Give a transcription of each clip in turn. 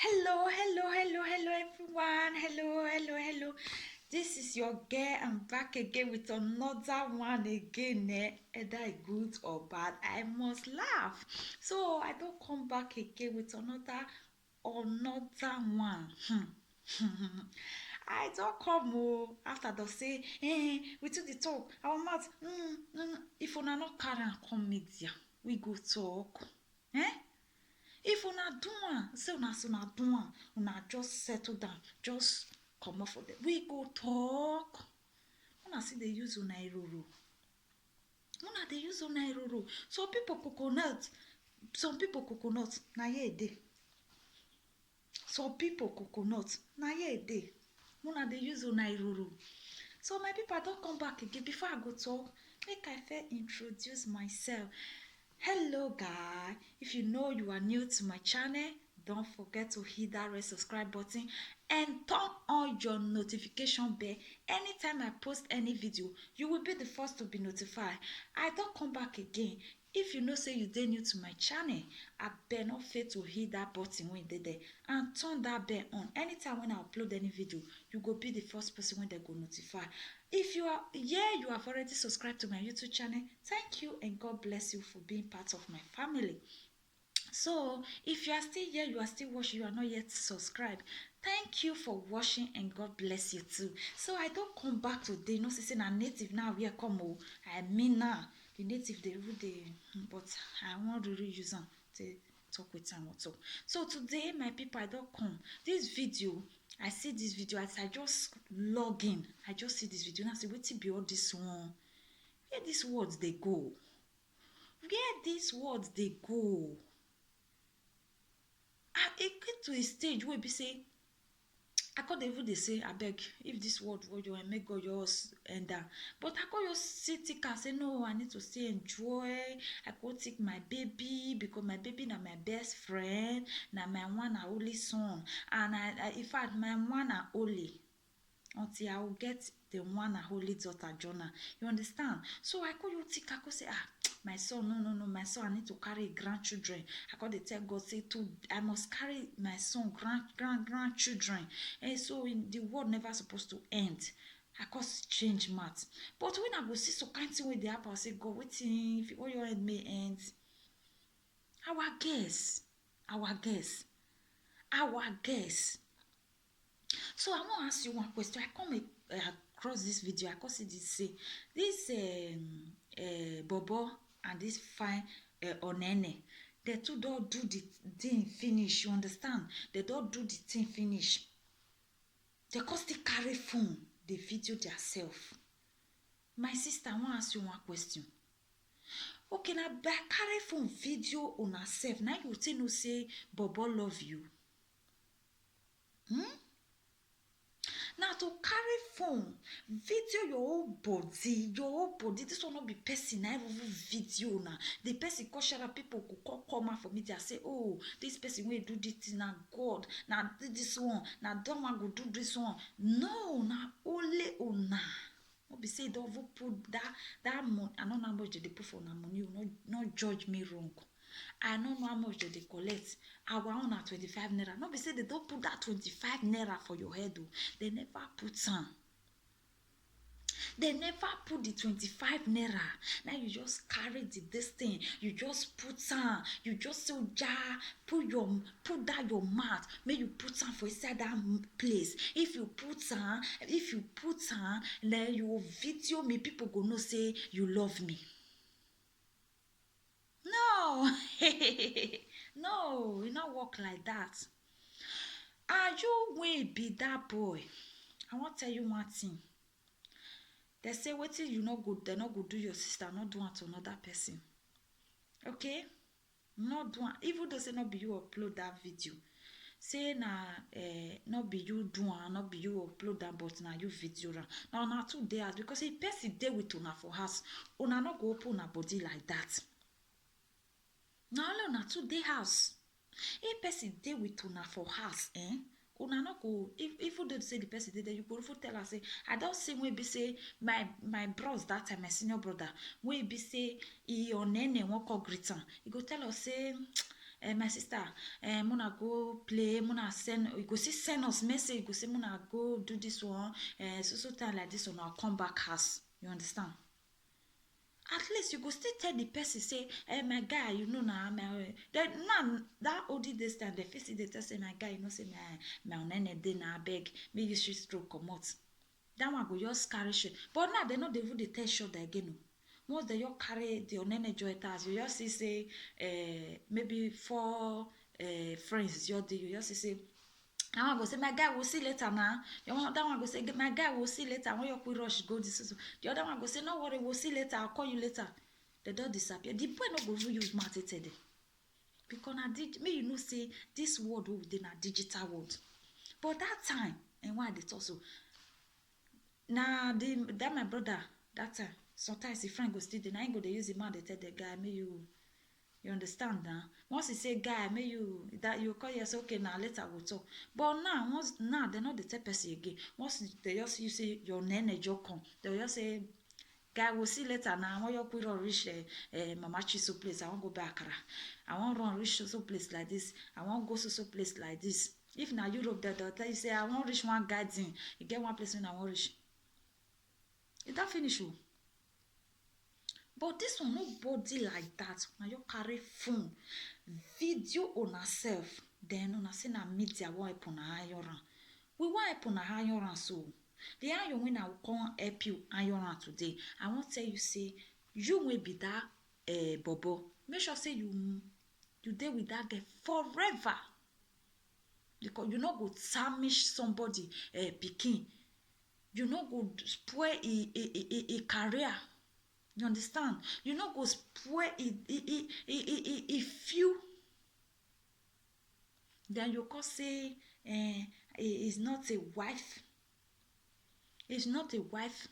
Hello, everyone. Hello. This is your girl. I'm back again with another one again. Either good or bad, I must laugh. So I don't come back again with another one. I don't come after they say, we took the talk. Our mouth, if una not carry am come media, we go talk. Eh? If una do am say una do am, una just settle down, just comot for there, we go talk. Una still dey use una eroro, some pipo coconut na here e dey, some pipo coconut na here e dey, una dey use una eroro. So my pipo, I don come back again. Before I go talk, make I first introduce myself. Hello guys, if you know you are new to my channel, don't forget to hit that red subscribe button and turn on your notification bell. Anytime I post any video, you will be the first to be notified. I don't come back again. If you know say you dey new to my channel, I better not fail to hit that button when they there and turn that bell on. Anytime when I upload any video, you go be the first person when they go notify. If you are here, you have already subscribed to my YouTube channel, thank you and God bless you for being part of my family. So if you are still here, you are still watching, you are not yet subscribed, thank you for watching and God bless you too. So I don't come back today, no say na native now here come oh, I mean now the native they rule the, but I want really use them to talk with them or talk. So today my people, I don't come this video. I see this video as I just log in, I just see this video and I say wetin be all this one, where these words they go, it get to a stage where be say I can't even dey say abeg if this word for you and make God yours end down. But I can't just sit thick and say no, I need to still enjoy. I can't take my baby because my baby na my best friend, na my one and only son. And I in fact my one and only until I will get the one and only daughter Jonah. You understand? So I call you think I could say my son, no, my son, I need to carry grandchildren. I got to tell God, say, I must carry my son, grandchildren. And so the world never supposed to end. I cause change math. But when I go see so kind thing with the apple, I say, God, waiting, if all your end may end. Our guess. So I want to ask you one question. I come across this video. I can see this say this Bobo and this fine Onene. They two don't do the thing finish. You understand? They don't do the thing finish. They can still carry phone. They video themselves. My sister, I want to ask you one question. Okay, now by carry phone video on herself. Now you say no say Bobo love you. Now to carry phone video your whole body, this will not be person. I will video now. The person call share people could come out for me. They say, oh, this person will do this thing now. God, now this one, now don't want to do this one. No, now only una. No be say don't put that money. I don't know how much they put for that money. You not judge me wrong. I don't know how much they collect. Our own at 25 naira. No be say they don't put that 25 naira for your head. Oh. They never put some. They never put the 25 naira. Now you just carry this thing. You just put some. You just so put that your mouth. May you put some for inside that place. If you put some, then you will video me. People go know say you love me. No, no, it not work like that. Are you will be that boy? I want to tell you one thing. They say wetin you not good, they not go do your sister, not do it to another person. Okay? Not do it. Even though say not be you upload that video. Say not be you do it, not be you upload that, but now you video am. Now 2 days because a person dey with una for house, una not go open una body like that. Now only una 2 day house. If person dey with una for house, una not go. If you don't say the person dey there, you go tell her say, I don't see when be say my bros that time, my senior brother, when be say he on nene won't call greet am. He go tell us say, my sister, muna go play, muna send, you go see send us message, you go say muna go do this one, so time like this one, I'll come back house. You understand? At least you go still tell the person say, my guy, you know now, then now that old this time, the face they tell say my guy, you know say my nene dey na beg, me you should stroke comot. That one go just carry shit. But now they know they would tell shoulder again. Once they just carry the nene joy task, you just see say maybe 4 friends you just say. That one go say, my guy will see later now. That one go say, my guy will see later. When you rush, go this. The other one go say, no worry, we'll see later. I'll call you later. They don't disappear. The boy no go use matter today. Because I did, me you know say this world within a digital world. But that time, and why they talk so? Now that my brother that time, sometimes the friend go still there. Now he go they use the man they tell the guy, me you understand now? Once he say guy, may you that you call yes, okay, now later we'll talk. But now they not the tell person again. Once they just you say your nene joke come, they just say guy we'll see later now. I want your quick reach Mama Chiso place. I want go back. I want run reach so place like this. I want go so place like this. If now Europe they'll tell you say I want reach one garden. You get one place when I want reach. Is that finish you? But this one nobody like that. Now you carry phone, video on herself. Then on say na media want help on iron. We want help on iron so. The iron when I will come help you iron today. I want tell you say you will be that bobo. Make sure say you dey with that girl forever. Because you not go tarnish somebody pikin. You not go spoil a career. You understand? You no go spoil if you then you can say is not a wife. It's not a wife.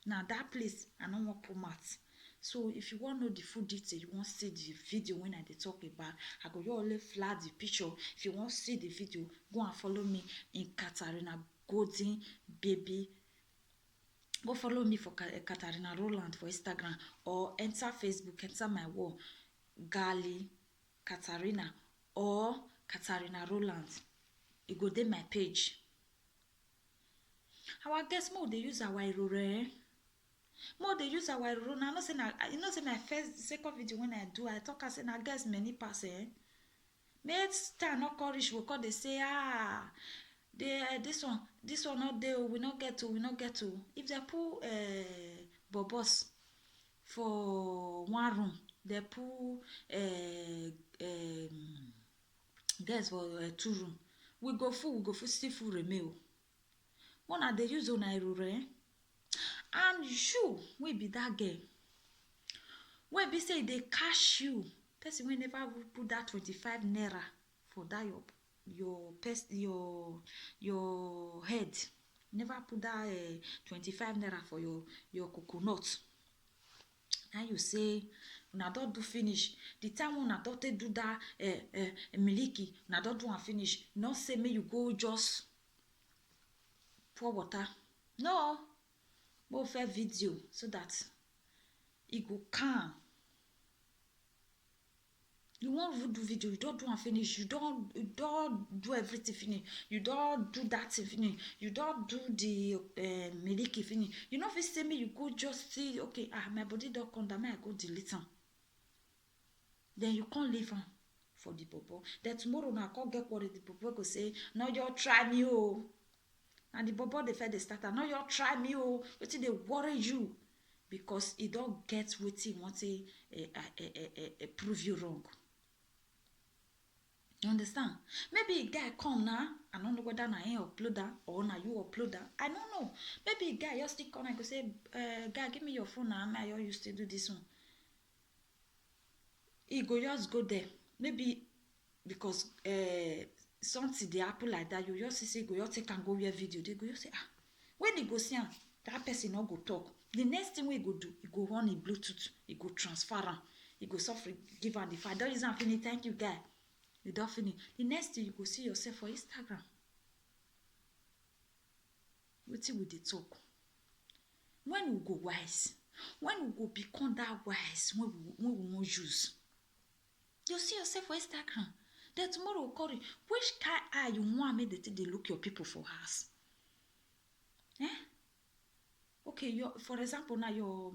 Now that place I don't want promote. So if you want to know the full detail, you want to see the video when I dey talk about, I go you only flat the picture. If you want to see the video, go and follow me in Katarina Golden Baby. Go follow me for Katarina Roland for Instagram or enter Facebook, enter my wall, Gali Katarina or Katarina Roland. You go there my page. Our guests more they use our irore. More they use our irore. Now, you know say my second video when I do, I talk I say I guess many pass. Next time not courage we call they say this one not there, we not get to. If they put bobos for one room, they put girls for 2 room. We go full still full remain. One are they use on irure, and you we be that girl. When be say they cash you, person we never put that 25 naira for that your head. Never put that 25 naira for your coconut. Now you say una don't do finish. The time una don't do that miliki, una don't do and finish. Not say me you go just pour water. No, go fair video so that it go calm. You won't do video, you don't do and finish, you don't do everything finish, you don't do that finish, you don't do the miliki finish. You know if you say me, you go just see, okay, my body don't come down, I go delete them. Then you can't leave them for the popo. Then tomorrow now I can't get worried, the popo go say, no, you try me, oh. And the popo they fed the starter, no, you try me, oh. But they worry you because it don't get what he wants to prove you wrong. You understand? Maybe a guy come now, I don't know whether na him upload that or na you upload that. I don't know. Maybe a guy just come and go say, guy, give me your phone now. I used to do this one. He go just go there. Maybe because something they happen like that, you just say go just take and go via video. They go just say when he go see him, that person not go talk. The next thing we go do, he go run a Bluetooth, he go transfer him, he go suffer, give her the file. Don't use finish. Thank you, guy. You don't finish. The next thing you go see yourself for Instagram. What will they talk? When we go wise, when we go become that wise, when we won't use, you see yourself for Instagram. Then tomorrow will call you. Which kind eye you want me they look your people for house? Eh? Okay, for example, now your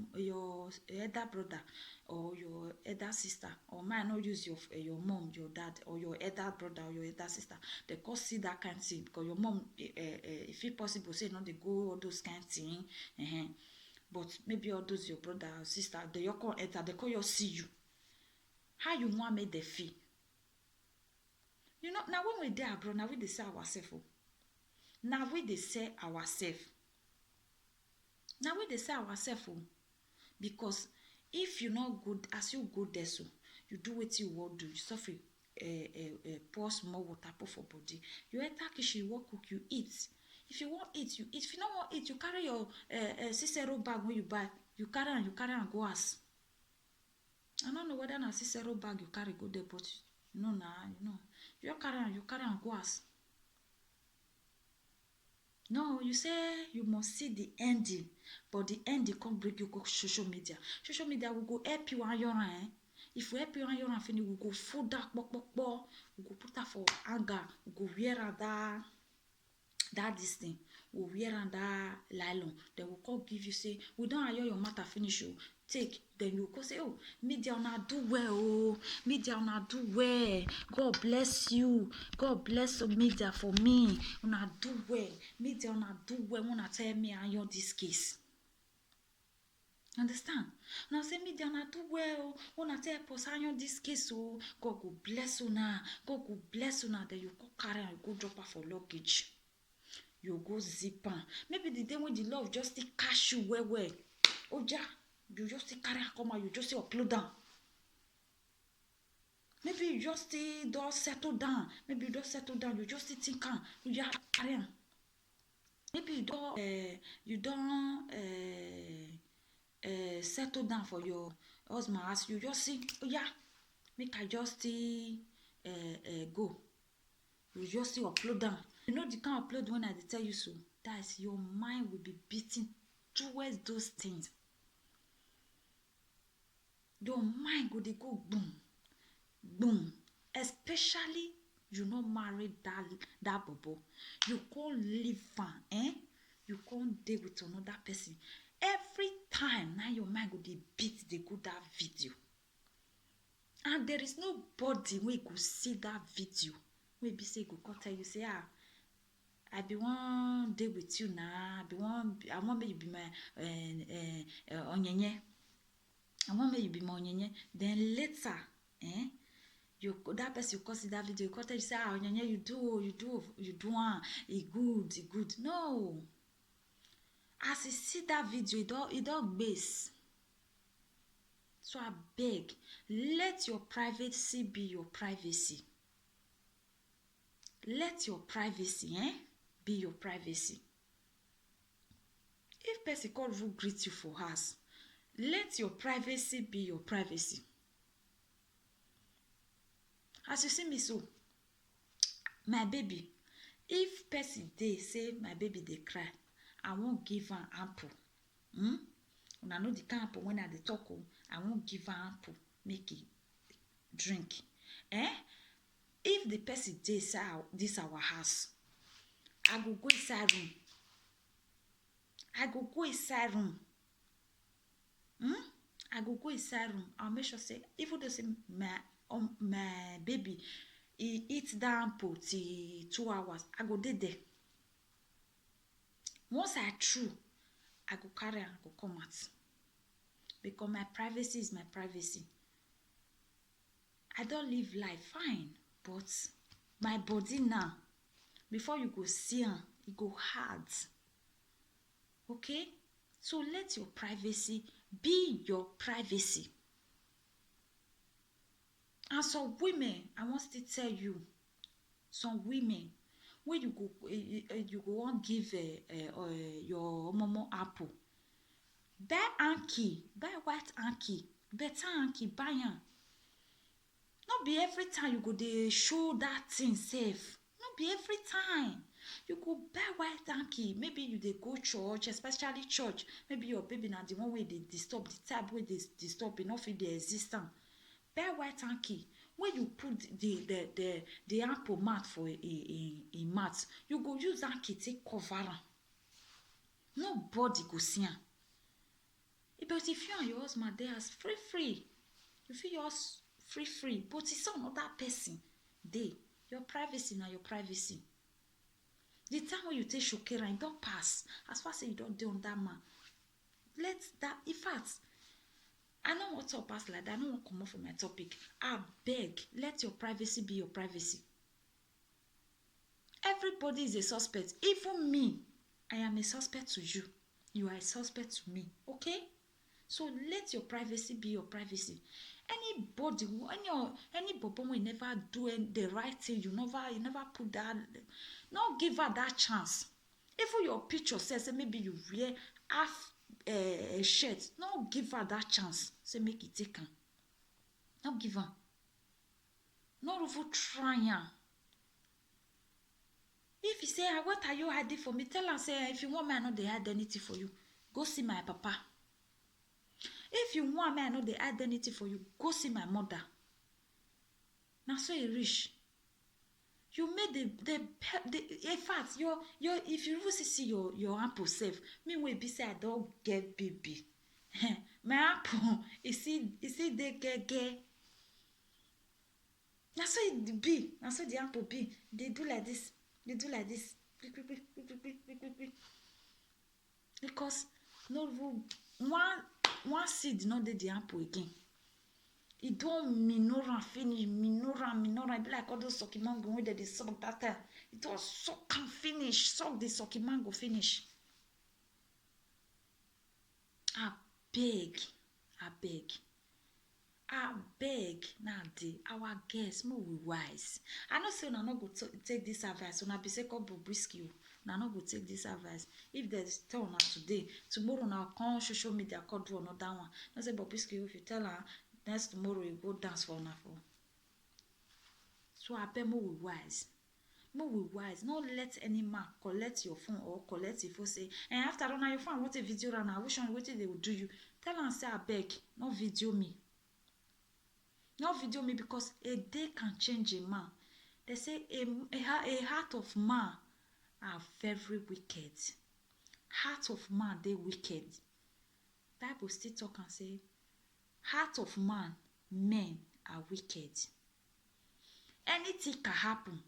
elder brother or your elder sister, or might not use your mom, your dad, or your elder brother or your elder sister. They call see that kind of thing because your mom, if it possible, say no, they go all those kind of thing. But maybe all those your brother or sister, they call enter, they call you see you. How you want make they feel? You know, now when we there, bro, now we they say ourselves. Now we they say ourselves. Now we they say ourselves. Because if you not good, as you go there, so you do what you want do. You suffer pour small water pour for body. You enter kitchen, you walk cook, you eat. If you want eat, you eat. If you don't want eat, you carry your Cicero bag when you buy. You carry and go as. I don't know whether na Cicero bag you carry go there, but you know nah, you know. You carry and go as. No, you say you must see the ending, but the ending can't bring you go social media. Social media will go help you on your end. If we help you on your end, we will go food that we go put that for anger, we go wear that this thing, we wear that nylon. Then we call give you say we don't hire your matter finish you. Take then you go say oh media una do well oh media una do well God bless you God bless media for me una do well media una do well una tell me iron this case understand now say media una do well una tell us iron this case oh God go bless una God go bless una then you go carry and go drop her for luggage you go zip am maybe the day when the love just still catch you well oh yeah you just still carry her come out you just still upload down maybe you just still don't settle down maybe you don't settle down you just still think am you just carry am maybe you don't settle down for your husband as you just see oh yeah make I just still go you just still upload down you know the kind of upload when I tell you so that is your mind will be beating towards those things your mind go dey go boom especially you no marry that bobo you can't live am you can't dey with another person every time now your mind go dey beat dey go that video and there is nobody wey go see that video wey be say go come tell you say I be one day with you now I want make you be my onyenye I want make you be my onyenye then later you that person you consider that video you come tell you say onyenye you do e good no as you see that video it don't base so I beg let your privacy be your privacy let your privacy be your privacy if person come even greet you for house let your privacy be your privacy as you see me so my baby if person dey say my baby dey cry I won't give am ample una know the kind ample when I dey talk I won't give am ample make e drink if the person dey inside this our house I go go inside room I go go inside room I'll make sure say even though say my baby e eat that ample till 2 hours I go dey there once I through I go carry am go come out because my privacy is my privacy I don't live life fine but my body now before you go see am e go hard okay so let your privacy be your privacy and some women I want to tell you some women when you go wan give your momo apple buy hanky buy white hanky better hanky buy am no be every time you go dey show that thing safe no be every time you go buy white hanky maybe you dey go church especially church maybe your baby na the one wey dey disturb the type wey dey disturb e no fit dey exist am buy white hanky when you put the ample mat for a mat, you go use hanky take cover am. Nobody go see am. But if you and your husband dey as free, you feel yours free, but it's another person dey, your privacy na your privacy. The time when you take shokera, it don pass. As far as you don dey on that man, let that. In fact, I no wan talk pass like that. I no wan comot from my topic. Abeg, let your privacy be your privacy. Everybody is a suspect. Even me, I am a suspect to you. You are a suspect to me. Okay? So let your privacy be your privacy. Anybody, any bobo will never do the right thing. You never put that. Not give her that chance. Even your picture says maybe you wear half a shirt. Not give her that chance. Say make it take her. Not give her. Not even try her. If you say, what are you hiding for me? Tell her, say, if you want me, I know they hide anything for you. Go see my papa. If you want me, I know they hide anything for you. Go see my mother. Now, so you reach. You made the in fact, if you really see your apple safe, me will be say I don't get baby. My apple, you see they get. Now so it be. Now so the apple be. They do like this. They do like this. Because no one seed not dey the apple again. It don't minora finish, minora. It be like all those sucky mango when they suck that time. It was suck and finish. Suck the sucky mango finish. I beg. Now our guests more we wise. I know say una no go take this advice. Una be say come Bobrisky. Una no go take this advice. If there's tell una today, tomorrow una come social media come do another one. No say Bobrisky, if you tell her next tomorrow you go dance for una for. So I beg more we wise. More we wise. Not let any man collect your phone or collect your phone say, and after all your phone what a video run. I wish on what they will do you. Tell her say I beg, no video me. No video me because a day can change a man. They say a heart of man are very wicked. Heart of man, they wicked. Bible still talk and say, heart of man, men are wicked. Anything can happen.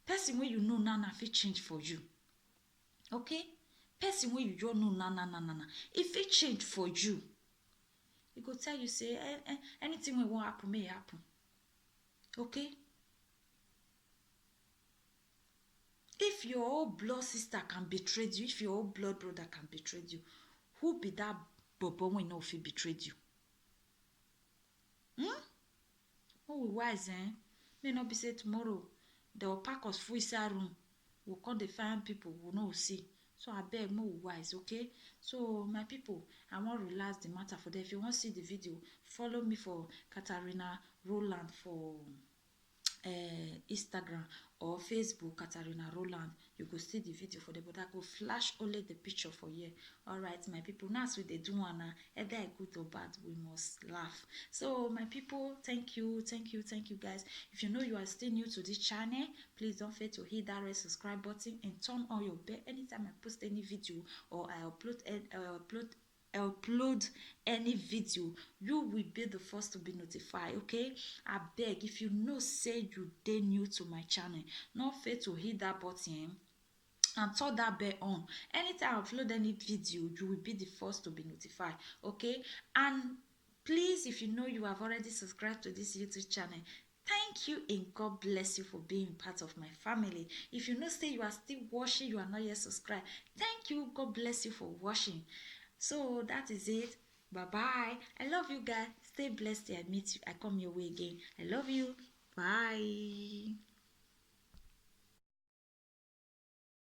Person when you know na fit change for you. Okay? Person when you don't know na. If it change for you, he go tell you say anything we want happen may happen. Okay? If your old blood sister can betray you, if your old blood brother can betray you, who be that bobo when no fit betray you? Oh, we wise, May not be say tomorrow they will pack us full inside room. We'll call the find people we'll not see. So I beg more wise, okay? So my people, I want to relax the matter for them. If you want to see the video, follow me for Katarina Roland for Instagram or Facebook, Katarina Roland. You go see the video for them, but I go flash only the picture for you. All right, my people. Now, as we they do one, either good or bad, we must laugh. So, my people, thank you, guys. If you know you are still new to this channel, please don't forget to hit that red subscribe button and turn on your bell anytime I post any video or I upload any video, you will be the first to be notified. Okay, I beg, if you know say you dey new to my channel, not fail to hit that button and turn that bell on. Anytime I upload any video, you will be the first to be notified. Okay, and please, if you know you have already subscribed to this YouTube channel, thank you and God bless you for being part of my family. If you know say you are still watching, you are not yet subscribed, thank you, God bless you for watching. So that is it. Bye bye. I love you guys. Stay blessed till I meet you. I come your way again. I love you. Bye.